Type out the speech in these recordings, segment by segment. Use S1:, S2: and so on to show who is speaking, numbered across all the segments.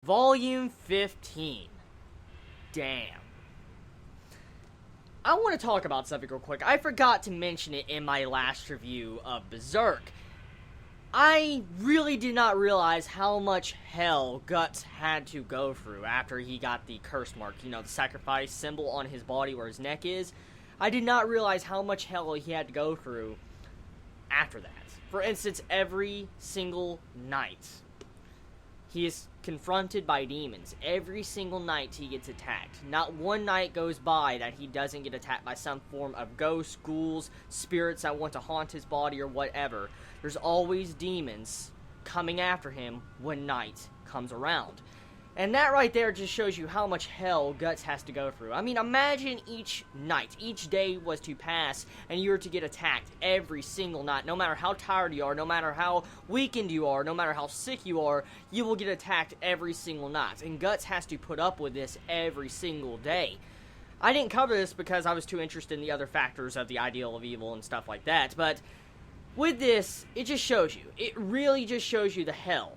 S1: Volume 15. Damn. I want to talk about something real quick. I forgot to mention it in my last review of Berserk. I really did not realize how much hell Guts had to go through after he got the curse mark, the sacrifice symbol on his body where his neck is. I did not realize how much hell he had to go through after that. For instance, every single night, he is confronted by demons. Every single night he gets attacked. Not one night goes by that he doesn't get attacked by some form of ghosts, ghouls, spirits that want to haunt his body or whatever. There's always demons coming after him when night comes around. And that right there just shows you how much hell Guts has to go through. I mean, imagine each night, each day was to pass, and you were to get attacked every single night. No matter how tired you are, no matter how weakened you are, no matter how sick you are, you will get attacked every single night. And Guts has to put up with this every single day. I didn't cover this because I was too interested in the other factors of the ideal of evil and stuff like that, but with this, it just shows you. It really just shows you the hell.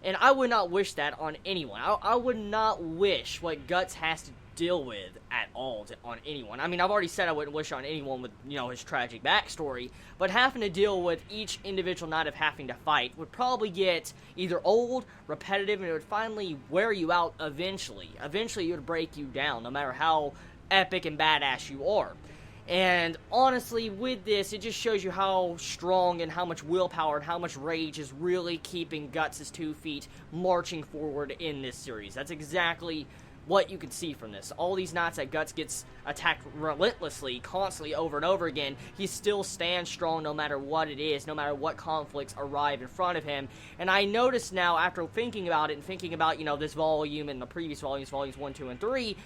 S1: And I would not wish that on anyone. I would not wish what Guts has to deal with at all on anyone. I mean, I've already said I wouldn't wish on anyone with, his tragic backstory. But having to deal with each individual night of having to fight would probably get either old, repetitive, and it would finally wear you out eventually. Eventually, it would break you down, no matter how epic and badass you are. And honestly, with this, it just shows you how strong and how much willpower and how much rage is really keeping Guts' 2 feet marching forward in this series. That's exactly what you can see from this. All these nights that Guts gets attacked relentlessly, constantly, over and over again, he still stands strong no matter what it is, no matter what conflicts arrive in front of him. And I noticed now, after thinking about it and thinking about, this volume and the previous volumes 1, 2, and 3,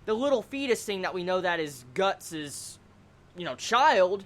S1: the little fetus thing that we know that is Guts' child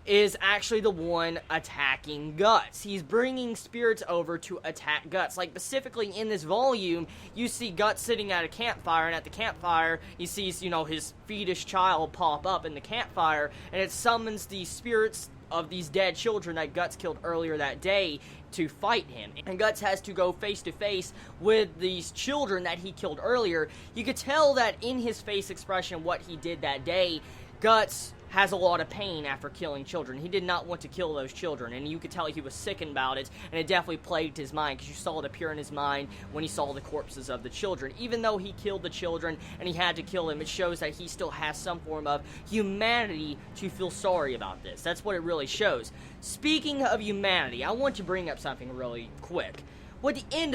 S1: is actually the one attacking Guts. He's bringing spirits over to attack Guts. Like, specifically in this volume, you see Guts sitting at a campfire, and at the campfire, he sees, his fetus child pop up in the campfire, and it summons the spirits of these dead children that Guts killed earlier that day to fight him. And Guts has to go face to face with these children that he killed earlier. You could tell that in his face expression, what he did that day, Guts has a lot of pain after killing children. He did not want to kill those children, and you could tell he was sickened about it, and it definitely plagued his mind, because you saw it appear in his mind when he saw the corpses of the children. Even though he killed the children, and he had to kill them, it shows that he still has some form of humanity to feel sorry about this. That's what it really shows. Speaking of humanity, I want to bring up something really quick. With the end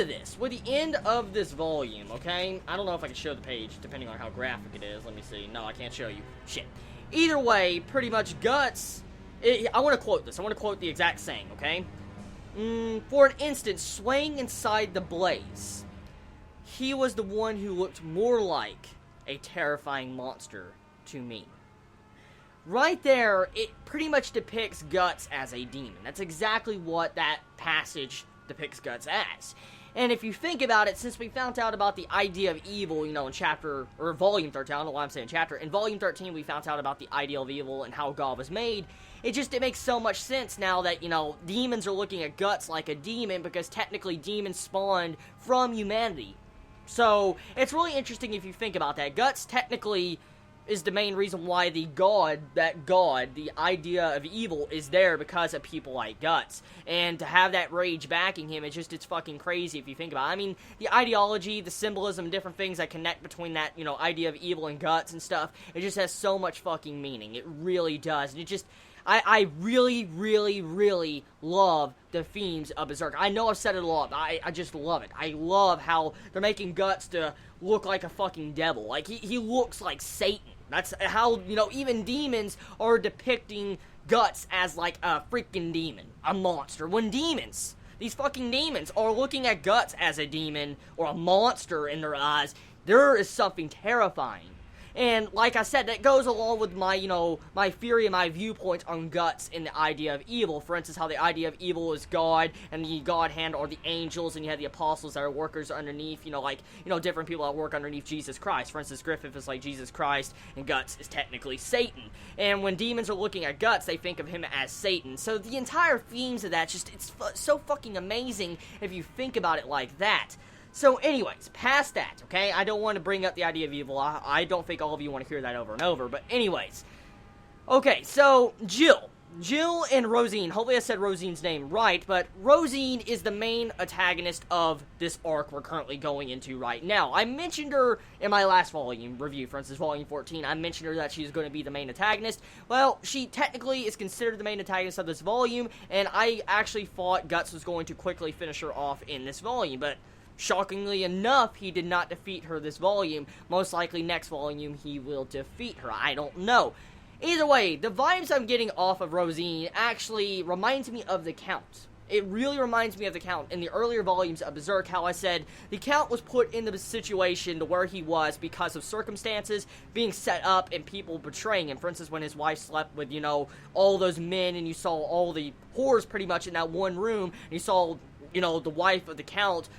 S1: of this volume, okay? I don't know if I can show the page, depending on how graphic it is. Let me see. No, I can't show you. Shit. Either way, pretty much Guts, I want to quote this. I want to quote the exact saying, okay? For an instant, swaying inside the blaze, he was the one who looked more like a terrifying monster to me. Right there, it pretty much depicts Guts as a demon. That's exactly what that passage depicts Guts as. And if you think about it, since we found out about the idea of evil, in volume 13, I don't know why I'm saying chapter, in volume 13 we found out about the idea of evil and how God was made, it makes so much sense now that, demons are looking at Guts like a demon, because technically demons spawned from humanity. So, it's really interesting if you think about that. Guts technically is the main reason why the idea of evil, is there because of people like Guts. And to have that rage backing him, it's fucking crazy if you think about it. I mean, the ideology, the symbolism, different things that connect between that, idea of evil and Guts and stuff, it just has so much fucking meaning. It really does. And I really, really, really love the themes of Berserk. I know I've said it a lot, but I just love it. I love how they're making Guts to look like a fucking devil. Like, he looks like Satan. That's how, even demons are depicting Guts as like a freaking demon, a monster. When these fucking demons are looking at Guts as a demon or a monster in their eyes, there is something terrifying. And like I said, that goes along with my, my theory and my viewpoint on Guts and the idea of evil. For instance, how the idea of evil is God, and the God hand are the angels, and you have the apostles that are workers underneath, different people that work underneath Jesus Christ. For instance, Griffith is like Jesus Christ, and Guts is technically Satan. And when demons are looking at Guts, they think of him as Satan. So the entire themes of that, it's so fucking amazing if you think about it like that. So anyways, past that, okay? I don't want to bring up the idea of evil. I don't think all of you want to hear that over and over. But anyways. Okay, so Jill and Rosine, hopefully I said Rosine's name right, but Rosine is the main antagonist of this arc we're currently going into right now. I mentioned her in my last volume review, for instance, volume 14. I mentioned her that she's going to be the main antagonist. Well, she technically is considered the main antagonist of this volume, and I actually thought Guts was going to quickly finish her off in this volume, but shockingly enough, he did not defeat her this volume. Most likely next volume he will defeat her. I don't know. Either way, the vibes I'm getting off of Rosine actually reminds me of the Count. It really reminds me of the Count in the earlier volumes of Berserk, how I said the Count was put in the situation to where he was because of circumstances being set up and people betraying him. For instance, when his wife slept with, all those men, and you saw all the whores pretty much in that one room, and you saw the wife of the Count,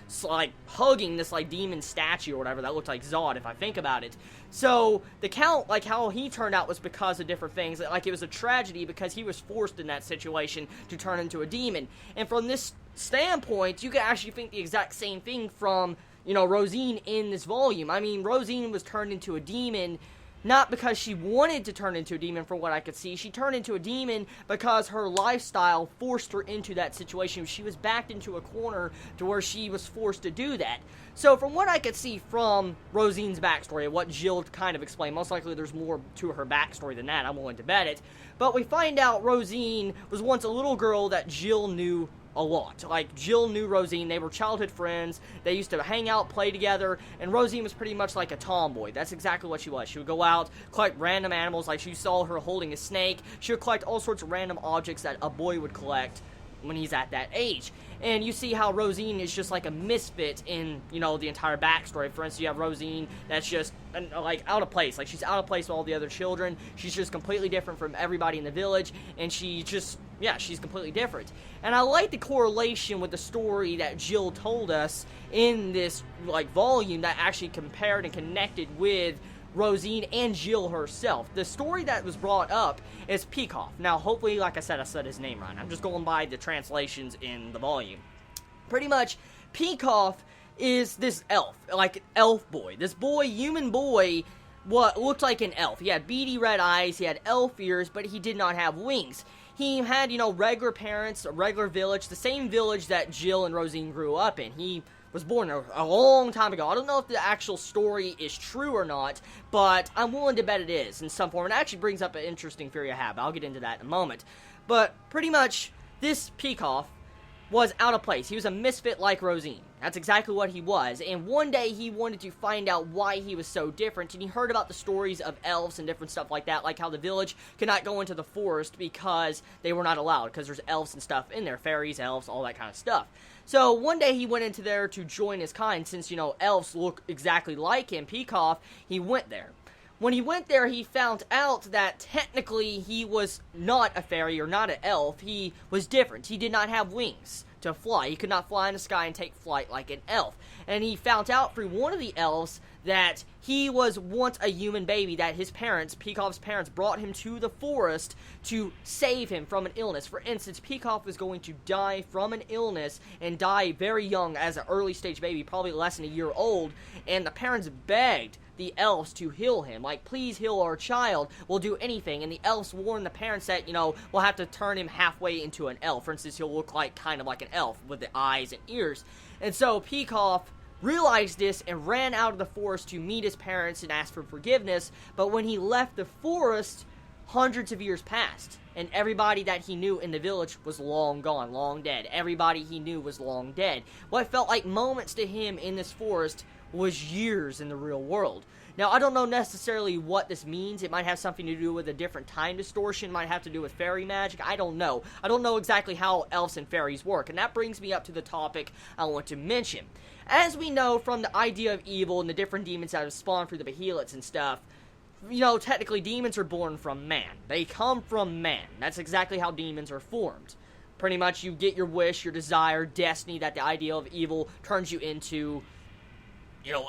S1: hugging this, demon statue or whatever that looked like Zod, if I think about it. So, the Count, how he turned out was because of different things. It was a tragedy because he was forced in that situation to turn into a demon. And from this standpoint, you can actually think the exact same thing from, Rosine in this volume. I mean, Rosine was turned into a demon not because she wanted to turn into a demon, from what I could see. She turned into a demon because her lifestyle forced her into that situation. She was backed into a corner to where she was forced to do that. So from what I could see from Rosine's backstory, what Jill kind of explained, most likely there's more to her backstory than that, I'm willing to bet it. But we find out Rosine was once a little girl that Jill knew a lot. Jill knew Rosine, they were childhood friends, they used to hang out, play together, and Rosine was pretty much like a tomboy. That's exactly what she was. She would go out, collect random animals, you saw her holding a snake. She would collect all sorts of random objects that a boy would collect when he's at that age. And you see how Rosine is just like a misfit in, the entire backstory. For instance, you have Rosine that's just, out of place. She's out of place with all the other children. She's just completely different from everybody in the village, and she's completely different. And I like the correlation with the story that Jill told us in this, volume that actually compared and connected with Rosine and Jill herself. The story that was brought up is Peikoff. Now, hopefully, like I said his name right. I'm just going by the translations in the volume. Pretty much, Peikoff is this elf, elf boy. This boy, human boy, what looked like an elf. He had beady red eyes, he had elf ears, but he did not have wings. He had, regular parents, a regular village, the same village that Jill and Rosine grew up in. He was born a long time ago. I don't know if the actual story is true or not, but I'm willing to bet it is in some form. It actually brings up an interesting theory I have. I'll get into that in a moment. But pretty much, this Peikoff was out of place. He was a misfit like Rosine. That's exactly what he was. And one day he wanted to find out why he was so different. And he heard about the stories of elves and different stuff like that. Like how the village could not go into the forest because they were not allowed. Because there's elves and stuff in there. Fairies, elves, all that kind of stuff. So one day he went into there to join his kind. Since, elves look exactly like him, Peikoff, he went there. When he went there, he found out that technically he was not a fairy or not an elf. He was different. He did not have wings to fly. He could not fly in the sky and take flight like an elf. And he found out through one of the elves that he was once a human baby, that his parents, Peikoff's parents, brought him to the forest to save him from an illness. For instance, Peikoff was going to die from an illness and die very young as an early stage baby, probably less than a year old, and the parents begged the elves to heal him. Please heal our child. We'll do anything. And the elves warned the parents that, we'll have to turn him halfway into an elf. For instance, he'll look kind of like an elf with the eyes and ears. And so Peikoff realized this and ran out of the forest to meet his parents and ask for forgiveness. But when he left the forest, hundreds of years passed. And everybody that he knew in the village was long gone, long dead. Everybody he knew was long dead. What felt like moments to him in this forest was years in the real world. Now, I don't know necessarily what this means. It might have something to do with a different time distortion. It might have to do with fairy magic. I don't know. I don't know exactly how elves and fairies work. And that brings me up to the topic I want to mention. As we know from the idea of evil and the different demons that have spawned through the Behelots and stuff, technically demons are born from man. They come from man. That's exactly how demons are formed. Pretty much you get your wish, your desire, destiny, that the idea of evil turns you into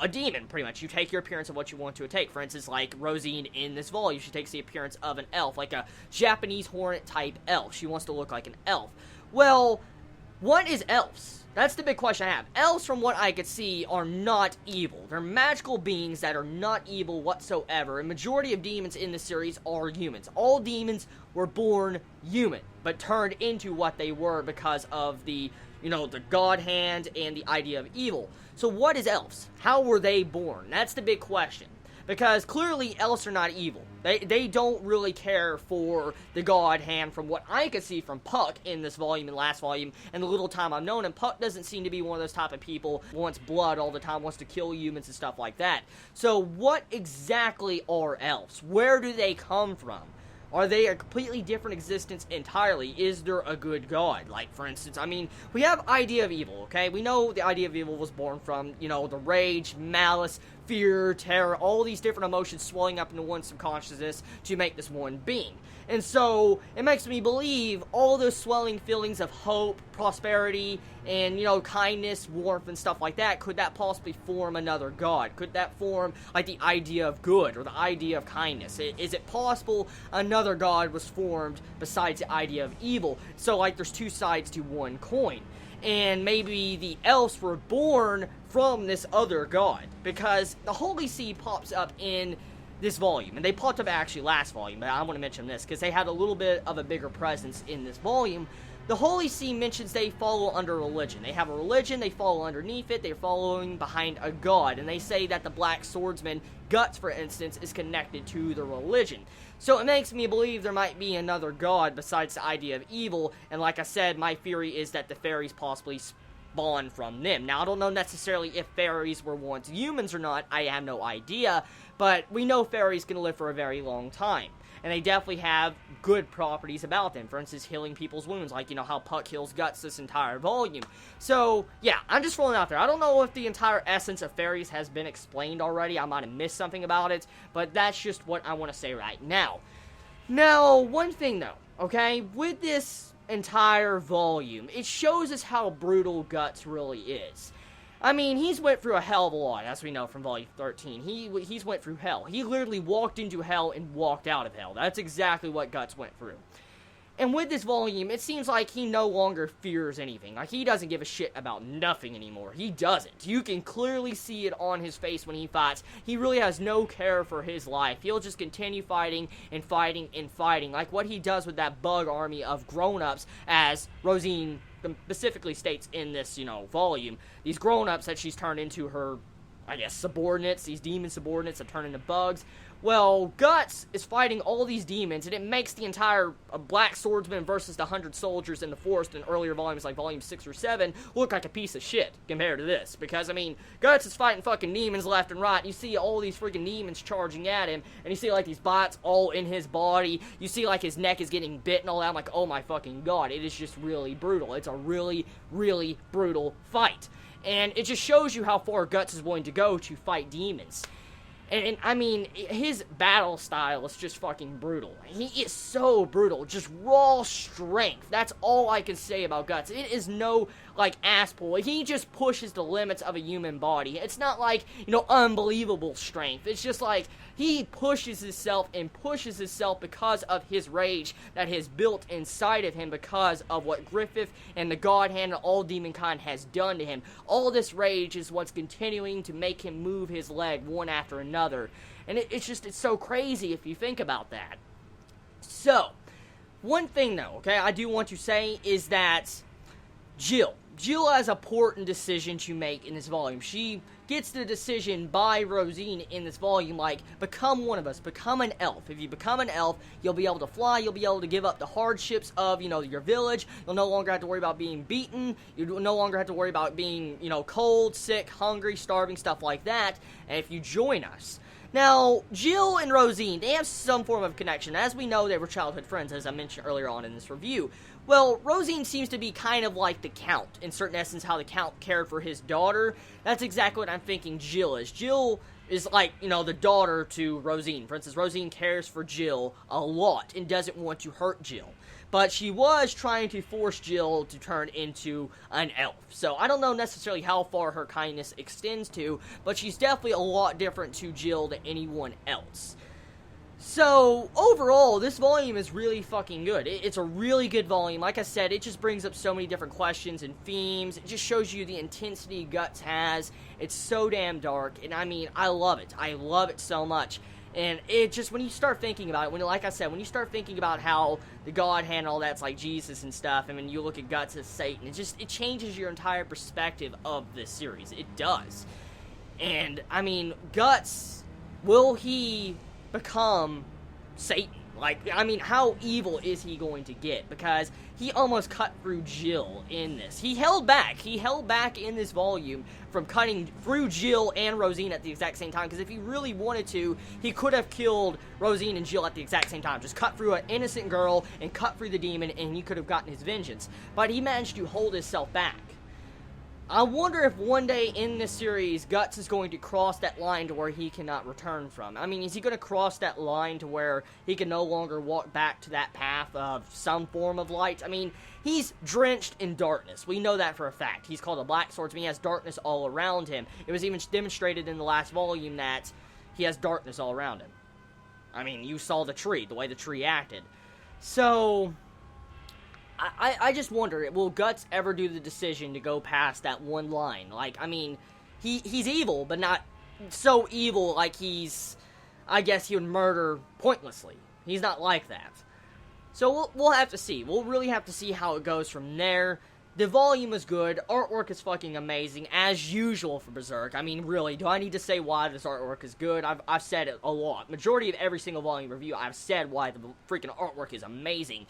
S1: a demon, pretty much. You take your appearance of what you want to take. For instance, like Rosine in this volume, she takes the appearance of an elf, like a Japanese hornet type elf. She wants to look like an elf. Well, what is elves? That's the big question I have. Elves, from what I could see, are not evil. They're magical beings that are not evil whatsoever. A majority of demons in the series are humans. All demons were born human, but turned into what they were because of the, the God hand and the idea of evil. So what is elves? How were they born? That's the big question. Because clearly elves are not evil. They don't really care for the God hand from what I could see from Puck in this volume and last volume and the little time I've known him. Puck doesn't seem to be one of those type of people who wants blood all the time, wants to kill humans and stuff like that. So what exactly are elves? Where do they come from? Are they a completely different existence entirely? Is there a good god? Like, for instance, we have idea of evil, okay? We know the idea of evil was born from, the rage, malice, fear, terror, all these different emotions swelling up into one subconsciousness to make this one being. And so, it makes me believe all those swelling feelings of hope, prosperity, and, kindness, warmth, and stuff like that, could that possibly form another god? Could that form, like, the idea of good, or the idea of kindness? Is it possible another god was formed besides the idea of evil? So, like, there's two sides to one coin. And maybe the elves were born from this other god, because the Holy See pops up in this volume, and they popped up actually last volume, but I want to mention this because they had a little bit of a bigger presence in this volume. The Holy See mentions they follow under religion. They have a religion, they follow underneath it, they're following behind a god, and they say that the Black Swordsman, Guts for instance, is connected to the religion. So it makes me believe there might be another god besides the idea of evil, and like I said, my theory is that the fairies possibly spawned from them. Now, I don't know necessarily if fairies were once humans or not, I have no idea, but we know fairies can live for a very long time. And they definitely have good properties about them. For instance, healing people's wounds, like, how Puck heals Guts this entire volume. So, yeah, I'm just throwing it out there. I don't know if the entire essence of fairies has been explained already. I might have missed something about it, but that's just what I want to say right now. Now, one thing, though, okay? With this entire volume, it shows us how brutal Guts really is. He's went through a hell of a lot, as we know from Volume 13. He's went through hell. He literally walked into hell and walked out of hell. That's exactly what Guts went through. And with this volume, it seems like he no longer fears anything. Like, he doesn't give a shit about nothing anymore. He doesn't. You can clearly see it on his face when he fights. He really has no care for his life. He'll just continue fighting and fighting and fighting. Like what he does with that bug army of grown-ups, as Rosine specifically states in this, volume. These grown-ups that she's turned into her, subordinates, these demon subordinates that turn into bugs. Well, Guts is fighting all these demons, and it makes the entire Black Swordsman versus the 100 soldiers in the forest in earlier volumes, like volume 6 or 7, look like a piece of shit compared to this. Because, Guts is fighting fucking demons left and right. You see all these freaking demons charging at him, and you see, like, these bites all in his body. You see, like, his neck is getting bit and all that. I'm like, oh my fucking god, it is just really brutal. It's a really, really brutal fight. And it just shows you how far Guts is willing to go to fight demons. And his battle style is just fucking brutal. He is so brutal. Just raw strength. That's all I can say about Guts. It is no, ass pull. He just pushes the limits of a human body. It's not unbelievable strength. It's just he pushes himself and pushes himself because of his rage that has built inside of him because of what Griffith and the God Hand and all demonkind has done to him. All this rage is what's continuing to make him move his leg one after another. And it's so crazy if you think about that. So, one thing though, okay, I do want to say is that Jill has an important decision to make in this volume. She gets the decision by Rosine in this volume, become one of us, become an elf. If you become an elf, you'll be able to fly, you'll be able to give up the hardships of, your village, you'll no longer have to worry about being beaten, you no longer have to worry about being, cold, sick, hungry, starving, stuff like that, and if you join us. Now, Jill and Rosine, they have some form of connection. As we know, they were childhood friends, as I mentioned earlier on in this review. Well, Rosine seems to be kind of like the Count, in certain essence, how the Count cared for his daughter. That's exactly what I'm thinking Jill is. Jill is the daughter to Rosine. For instance, Rosine cares for Jill a lot and doesn't want to hurt Jill. But she was trying to force Jill to turn into an elf. So I don't know necessarily how far her kindness extends to, but she's definitely a lot different to Jill than anyone else. So, overall, this volume is really fucking good. It's a really good volume. Like I said, it just brings up so many different questions and themes. It just shows you the intensity Guts has. It's so damn dark, and I mean, I love it. I love it so much. And it just, when you start thinking about it, like I said, when you start thinking about how the God hand and all that's like Jesus and stuff, and when you look at Guts as Satan, it changes your entire perspective of this series. It does. And, I mean, Guts, will he become Satan? Like, I mean, how evil is he going to get? Because he almost cut through Jill in this. He held back in this volume from cutting through Jill and Rosine at the exact same time. Because if he really wanted to, he could have killed Rosine and Jill at the exact same time. Just cut through an innocent girl and cut through the demon, and he could have gotten his vengeance. But he managed to hold himself back. I wonder if one day in this series, Guts is going to cross that line to where he cannot return from. I mean, is he going to cross that line to where he can no longer walk back to that path of some form of light? I mean, he's drenched in darkness. We know that for a fact. He's called a Black Swordsman. He has darkness all around him. It was even demonstrated in the last volume that he has darkness all around him. I mean, you saw the tree, the way the tree acted. So, I just wonder, will Guts ever do the decision to go past that one line? Like, I mean, he's evil, but not so evil like I guess he would murder pointlessly. He's not like that. So we'll have to see. We'll really have to see how it goes from there. The volume is good. Artwork is fucking amazing, as usual for Berserk. I mean, really, do I need to say why this artwork is good? I've said it a lot. Majority of every single volume review, I've said why the freaking artwork is amazing.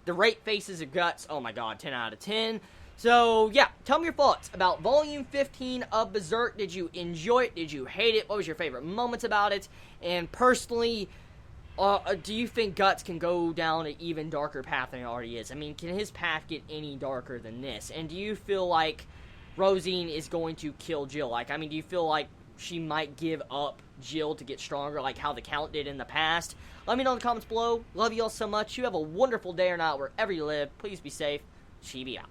S1: The rate faces of Guts, oh my god, 10 out of 10. So, yeah, tell me your thoughts about Volume 15 of Berserk. Did you enjoy it? Did you hate it? What was your favorite moments about it? And personally, do you think Guts can go down an even darker path than it already is? I mean, can his path get any darker than this? And do you feel like Rosine is going to kill Jill? Like, I mean, do you feel like she might give up Jill to get stronger, like how the Count did in the past? Let me know in the comments below. Love you all so much. You have a wonderful day or night wherever you live. Please be safe. Chibi out.